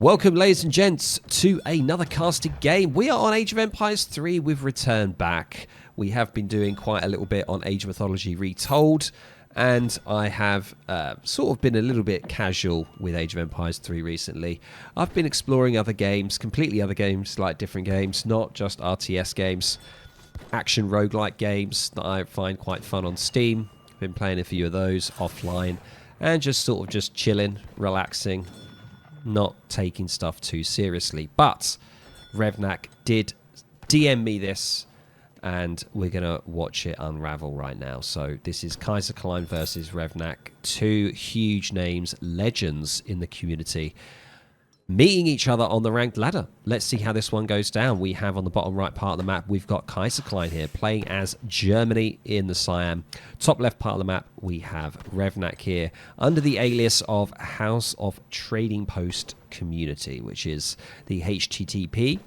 Welcome, ladies and gents, to another casted game. We are on Age of Empires 3. We've returned back. We have been doing quite a little bit on Age of Mythology Retold, and I have sort of been a little bit casual with Age of Empires 3 recently. I've been exploring other games, completely other games, like different games, not just RTS games, action roguelike games that I find quite fun on Steam. Been playing a few of those offline, and just sort of just chilling, relaxing, not taking stuff too seriously. But Revnak did DM me this, and we're going to watch it unravel right now. So this is Kaiser Klein versus Revnak, two huge names, legends in the community, meeting each other on the ranked ladder. Let's see how this one goes down. We have on the bottom right part of the map, we've got Kaiser Klein here playing as Germany in the Siam. Top left part of the map, we have Revnak here under the alias of House of Trading Post Community, which is the HTTP,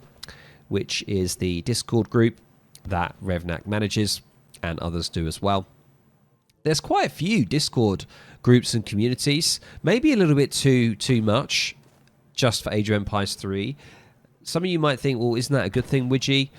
which is the Discord group that Revnak manages, and others do as well. There's quite a few Discord groups and communities, maybe a little bit too much just for Age of Empires 3. Some of you might think, well, isn't that a good thing, Widgie?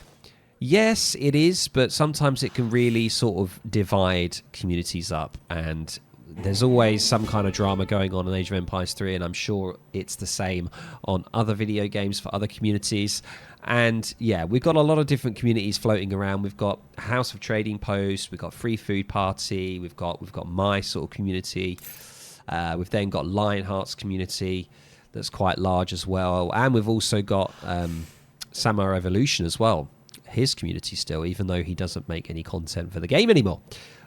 Yes, it is, but sometimes it can really sort of divide communities up, and there's always some kind of drama going on in Age of Empires 3, and I'm sure it's the same on other video games for other communities. And yeah, we've got a lot of different communities floating around. We've got House of Trading Post, we've got Free Food Party, we've got my sort of community. We've then got Lionheart's community that's quite large as well, and we've also got Samurai Revolution as well, his community still, even though he doesn't make any content for the game anymore.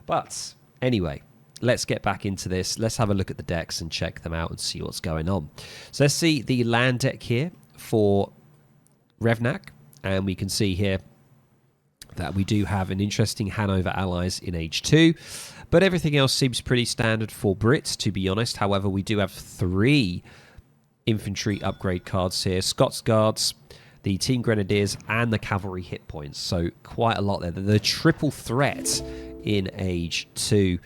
But anyway, let's get back into this. Let's have a look at the decks and check them out and see what's going on. So let's see the land deck here for Revnak, and we can see here that we do have an interesting Hanover allies in Age 2, but everything else seems pretty standard for Brits, to be honest. However, we do have 3 infantry upgrade cards here: Scots Guards, the Team Grenadiers, and the Cavalry hit points. So quite a lot there. The triple threat in Age 2.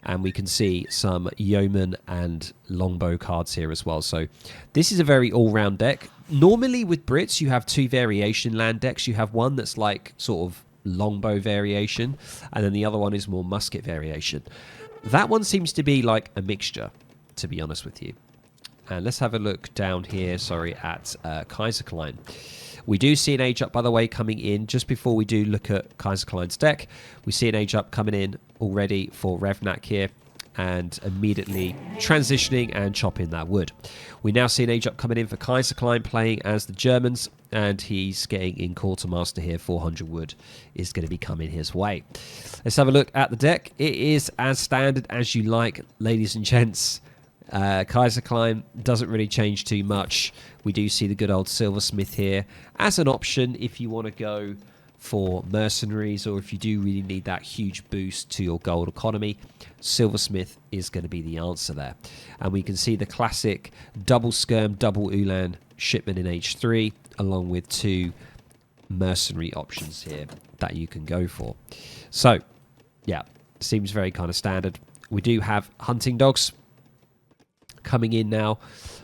And we can see some Yeoman and Longbow cards here as well. So this is a very all-round deck. Normally with Brits, you have 2 variation land decks. You have one that's like sort of Longbow variation, and then the other one is more musket variation. That one seems to be like a mixture, to be honest with you. And let's have a look down here, at Kaiser Klein. We do see an age up, by the way, coming in. Just before we do look at Kaiser Klein's deck, we see an age up coming in already for Revnak here, and immediately transitioning and chopping that wood. We now see an age up coming in for Kaiser Klein playing as the Germans, and he's getting in Quartermaster here. 400 wood is going to be coming his way. Let's have a look at the deck. It is as standard as you like, ladies and gents. Kaiser Klein doesn't really change too much. We do see the good old Silversmith here as an option if you want to go for mercenaries, or if you do really need that huge boost to your gold economy. Silversmith is going to be the answer there. And we can see the classic double skirm, double Ulan shipment in Age 3, along with 2 mercenary options here that you can go for. So yeah, seems very kind of standard. We do have hunting dogs coming in now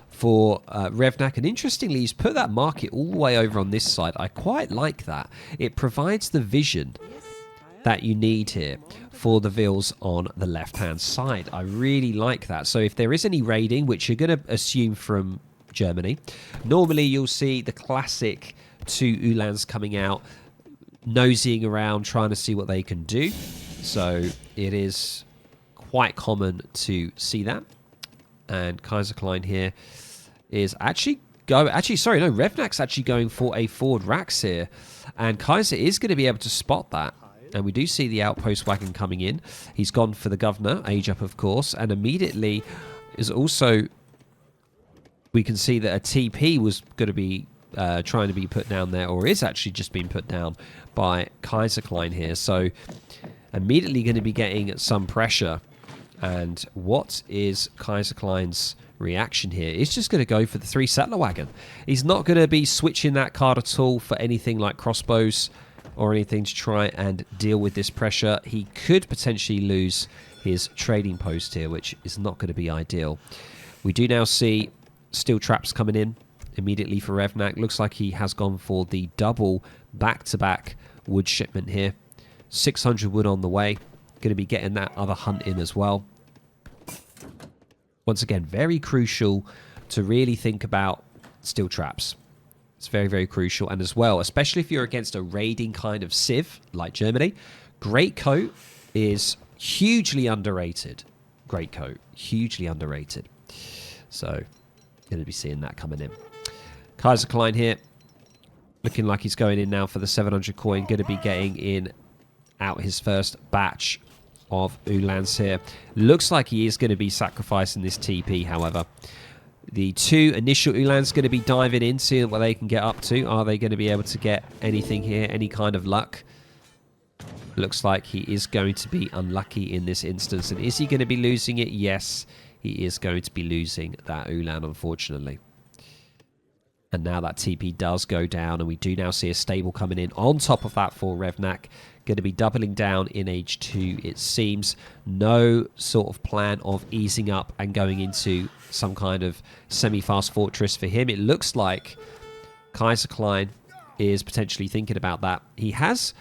for Revnak, and interestingly, he's put that market all the way over on this side. I quite like that. It provides the vision that you need here for the vills on the left-hand side. I really like that. So if there is any raiding, which you're going to assume from Germany, normally you'll see the classic 2 Ulans coming out, nosying around, trying to see what they can do. So it is quite common to see that. And Kaiser Klein here is Revnak's actually going for a forward Rax here. And Kaiser is going to be able to spot that. And we do see the outpost wagon coming in. He's gone for the governor, age up of course, and immediately is also, we can see that a TP was going to be trying to be put down there, or is actually just being put down by Kaiser Klein here. So immediately going to be getting some pressure. And what is Kaiser Klein's reaction here? He's just going to go for the 3 settler wagon. He's not going to be switching that card at all for anything like crossbows or anything to try and deal with this pressure. He could potentially lose his trading post here, which is not going to be ideal. We do now see steel traps coming in immediately for Revnak. Looks like he has gone for the double back-to-back wood shipment here. 600 wood on the way. Going to be getting that other hunt in as well. Once again, very crucial to really think about steel traps. It's very, very crucial. And as well, especially if you're against a raiding kind of civ like Germany, Greatcoat is hugely underrated. Greatcoat, hugely underrated. So, going to be seeing that coming in. Kaiser Klein here, looking like he's going in now for the 700 coin. Going to be getting in out his first batch of Ulans here. Looks like he is going to be sacrificing this TP, however. The two initial Ulans going to be diving in, seeing what they can get up to. Are they going to be able to get anything here, any kind of luck? Looks like he is going to be unlucky in this instance. And is he going to be losing it? Yes, he is going to be losing that Ulan, unfortunately. And now that TP does go down, and we do now see a stable coming in on top of that for Revnak. Going to be doubling down in age 2, it seems. No sort of plan of easing up and going into some kind of semi-fast fortress for him. It looks like Kaiser Klein is potentially thinking about that. He has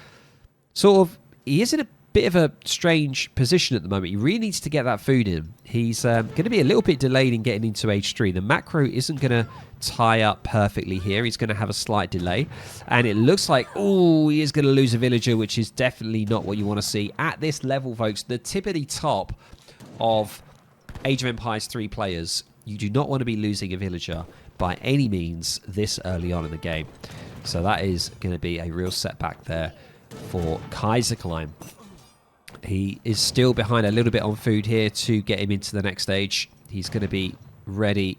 he is in a bit of a strange position at the moment. He really needs to get that food in. He's going to be a little bit delayed in getting into age 3. The macro isn't going to tie up perfectly here. He's going to have a slight delay. And it looks like, oh, he is going to lose a villager, which is definitely not what you want to see. At this level, folks, the tippity top of Age of Empires 3 players, you do not want to be losing a villager by any means this early on in the game. So that is going to be a real setback there for Kaiser Klein. He is still behind a little bit on food here to get him into the next stage. He's going to be ready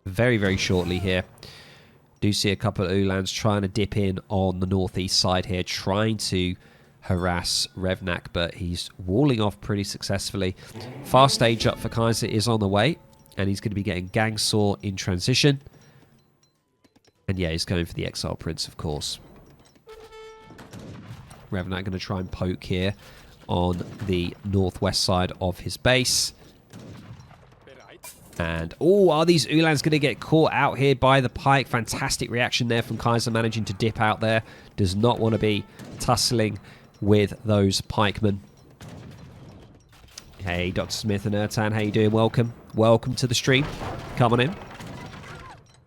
very, very shortly here. Do see a couple of Ulans trying to dip in on the northeast side here, trying to harass Revnak, but he's walling off pretty successfully. Fast stage up for Kaiser is on the way, and he's going to be getting Gangsaw in transition. And yeah, he's going for the Exile Prince, of course. Revnak going to try and poke here on the northwest side of his base. And, oh, are these Ulans going to get caught out here by the pike? Fantastic reaction there from Kaiser, managing to dip out there. Does not want to be tussling with those pikemen. Hey, Dr. Smith and Ertan, how you doing? Welcome. Welcome to the stream. Come on in.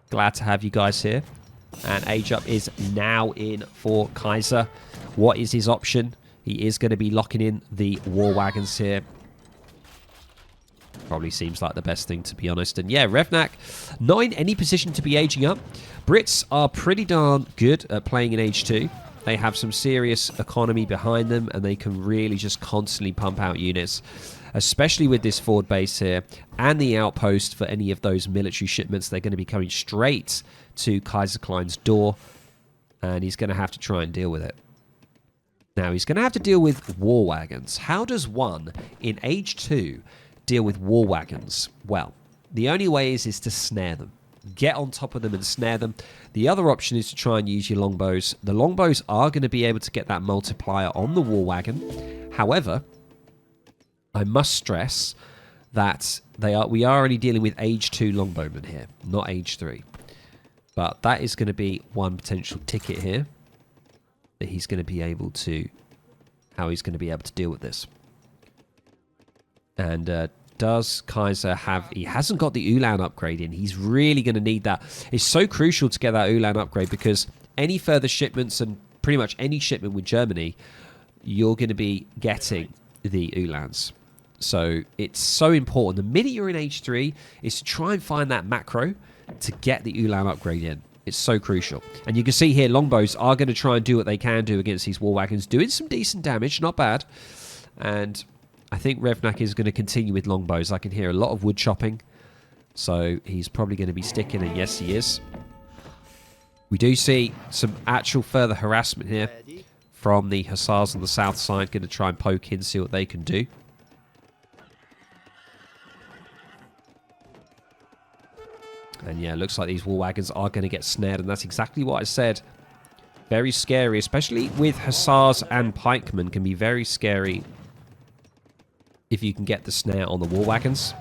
Glad to have you guys here. And Age Up is now in for Kaiser. What is his option? He is going to be locking in the war wagons here. Probably seems like the best thing, to be honest. And yeah, Revnak, not in any position to be aging up. Brits are pretty darn good at playing in age 2. They have some serious economy behind them, and they can really just constantly pump out units, especially with this forward base here and the outpost for any of those military shipments. They're going to be coming straight to Kaiser Klein's door, and he's going to have to try and deal with it. Now, he's going to have to deal with war wagons. How does one in age 2 deal with war wagons? Well, the only way is to snare them. Get on top of them and snare them. The other option is to try and use your longbows. The longbows are going to be able to get that multiplier on the war wagon. However, I must stress that we are only dealing with age 2 longbowmen here, not age 3. But that is going to be one potential ticket here that he's going to be able to, how he's going to be able to deal with this. And does Kaiser have, he hasn't got the Ulan upgrade in. He's really going to need that. It's so crucial to get that Ulan upgrade, because any further shipments and pretty much any shipment with Germany, you're going to be getting the Ulans. So it's so important. The minute you're in age 3 is to try and find that macro to get the Ulan upgrade in. It's so crucial. And you can see here, longbows are going to try and do what they can do against these war wagons, doing some decent damage, not bad. And I think Revnak is going to continue with longbows. I can hear a lot of wood chopping, so he's probably going to be sticking, and yes, he is. We do see some actual further harassment here from the Hussars on the south side, going to try and poke in, see what they can do. And yeah, it looks like these war wagons are going to get snared, and that's exactly what I said. Very scary, especially with Hussars and pikemen, can be very scary if you can get the snare on the war wagons.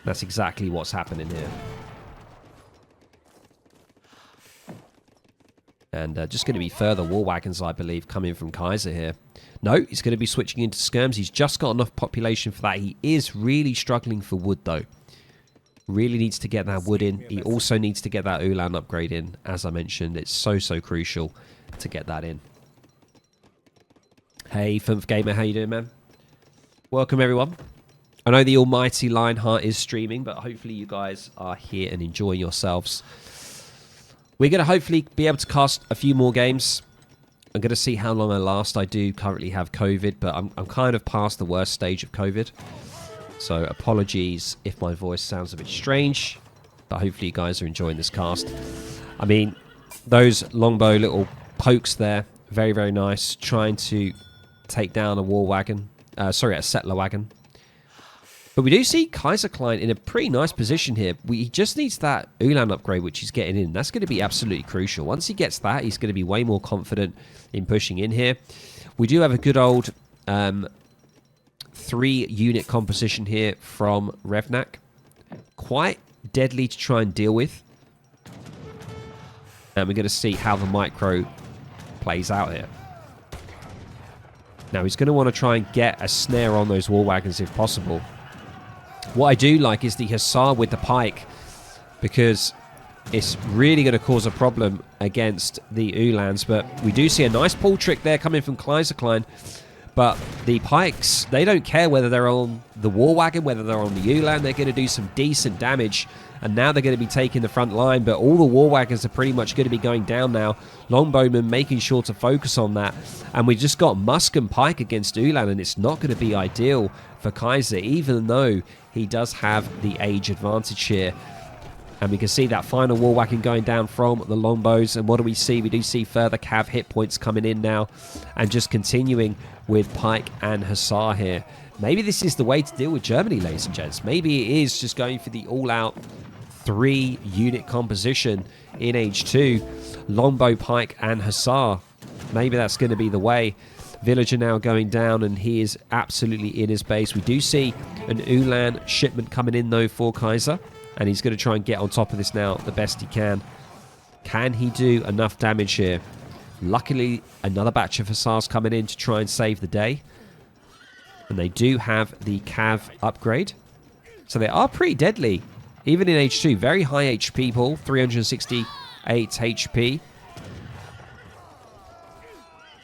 That's exactly what's happening here. And just going to be further war wagons, I believe, coming from Kaiser here. No, he's going to be switching into skirms. He's just got enough population for that. He is really struggling for wood, though. Really needs to get that wood in. He also needs to get that Ulan upgrade in. As I mentioned, it's so, so crucial to get that in. Hey, Funf Gamer, how you doing, man? Welcome, everyone. I know the almighty Lionheart is streaming, but hopefully you guys are here and enjoying yourselves. We're going to hopefully be able to cast a few more games. I'm going to see how long I last. I do currently have COVID, but I'm kind of past the worst stage of COVID. So apologies if my voice sounds a bit strange, but hopefully you guys are enjoying this cast. I mean, those longbow little pokes there, very, very nice. Trying to take down a war wagon. A settler wagon. But we do see Kaiser Klein in a pretty nice position here. He just needs that Ulan upgrade, which he's getting in. That's going to be absolutely crucial. Once he gets that, he's going to be way more confident in pushing in here. We do have a good old 3-unit composition here from Revnak. Quite deadly to try and deal with. And we're going to see how the micro plays out here. Now, he's going to want to try and get a snare on those war wagons if possible. What I do like is the Hussar with the pike, because it's really going to cause a problem against the Ulans. But we do see a nice pull trick there coming from Kaiser Klein. But the pikes, they don't care whether they're on the war wagon, whether they're on the Ulan. They're going to do some decent damage. And now they're going to be taking the front line. But all the war wagons are pretty much going to be going down now. Longbowman making sure to focus on that. And we just got Musk and Pike against Ulan. And it's not going to be ideal for Kaiser, even though he does have the age advantage here. And we can see that final war wagon going down from the longbows. And what do we see? We do see further cav hit points coming in now. And just continuing with Pike and Hussar here. Maybe this is the way to deal with Germany, ladies and gents. Maybe it is just going for the all-out 3-unit composition in H2. Longbow, Pike, and Hussar. Maybe that's going to be the way. Villager now going down, and he is absolutely in his base. We do see an Ulan shipment coming in, though, for Kaiser. And he's going to try and get on top of this now the best he can. Can he do enough damage here? Luckily, another batch of Hussars coming in to try and save the day. And they do have the cav upgrade. So they are pretty deadly. Even in H2, very high HP pool, 368 HP.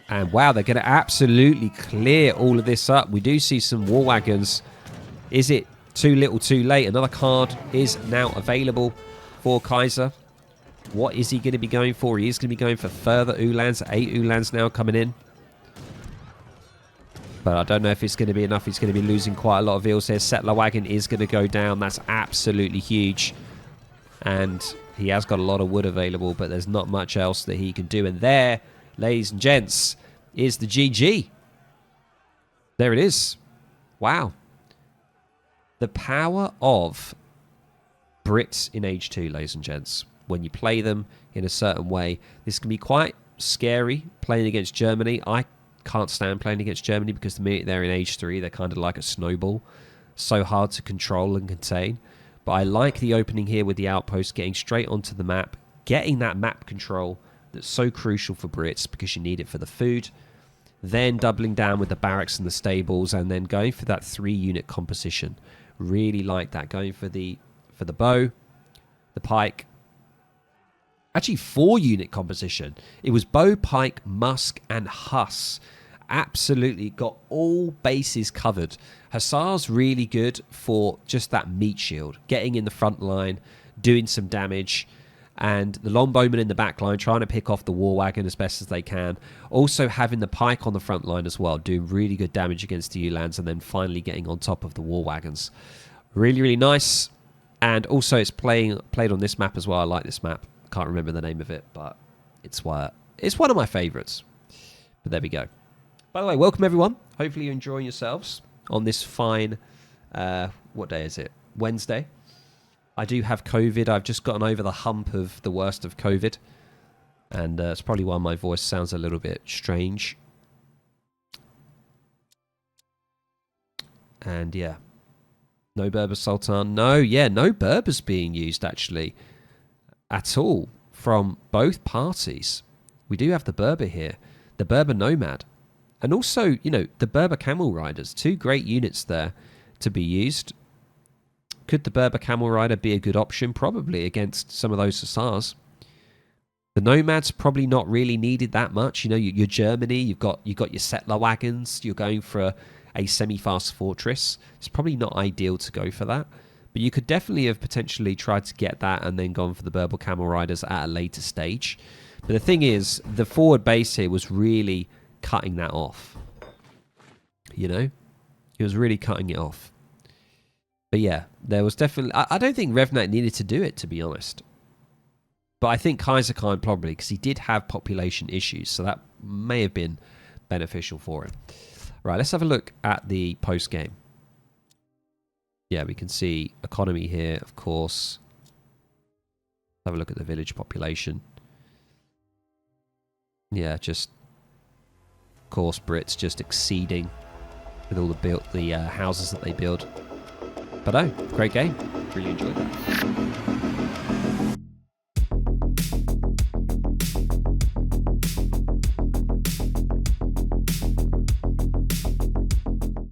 And wow, they're going to absolutely clear all of this up. We do see some war wagons. Is it too little too late? Another card is now available for Kaiser. What is he going to be going for? He is going to be going for further Ulans. 8 Ulans now coming in. But I don't know if it's going to be enough. He's going to be losing quite a lot of eels here. Settler wagon is going to go down. That's absolutely huge. And he has got a lot of wood available, but there's not much else that he can do. And there, ladies and gents, is the GG. There it is. Wow. The power of Brits in H2, ladies and gents. When you play them in a certain way, this can be quite scary playing against Germany. I can't stand playing against Germany because the minute they're in H3, they're kind of like a snowball. So hard to control and contain. But I like the opening here with the outpost, getting straight onto the map, getting that map control that's so crucial for Brits because you need it for the food. Then doubling down with the barracks and the stables, and then going for that 3-unit composition. Really like that. Going for the bow, the pike. Actually, 4-unit composition. It was bow, pike, musk, and Huss. Absolutely got all bases covered. Hussar's really good for just that meat shield. Getting in the front line, doing some damage. And the longbowmen in the back line trying to pick off the war wagon as best as they can. Also having the pike on the front line as well, doing really good damage against the Ulans, and then finally getting on top of the war wagons. Really, really nice. And also it's played on this map as well. I like this map. Can't remember the name of it, but it's one of my favorites. But there we go. By the way, welcome everyone. Hopefully you're enjoying yourselves on this fine, what day is it? Wednesday. I do have COVID. I've just gotten over the hump of the worst of COVID. And it's probably why my voice sounds a little bit strange. And yeah. No Berber Sultan. No Berbers being used actually. At all from both parties. We do have the Berber here, the Berber Nomad. And also, you know, the Berber Camel Riders. 2 great units there to be used. Could the Berber Camel Rider be a good option? Probably against some of those Hussars. The Nomad's probably not really needed that much. You know, you're Germany, you've got your settler wagons, you're going for a semi-fast fortress. It's probably not ideal to go for that. But you could definitely have potentially tried to get that and then gone for the Berber Camel Riders at a later stage. But the thing is, the forward base here was really cutting that off. You know? It was really cutting it off. But yeah, there was definitely... I don't think Revnak needed to do it, to be honest. But I think Kaiser Khan probably, because he did have population issues, so that may have been beneficial for him. Right, let's have a look at the post-game. Yeah, we can see economy here, of course. Have a look at the village population. Yeah, just... Of course, Brits just exceeding with all the houses that they build. But oh, great game. Really enjoyed that.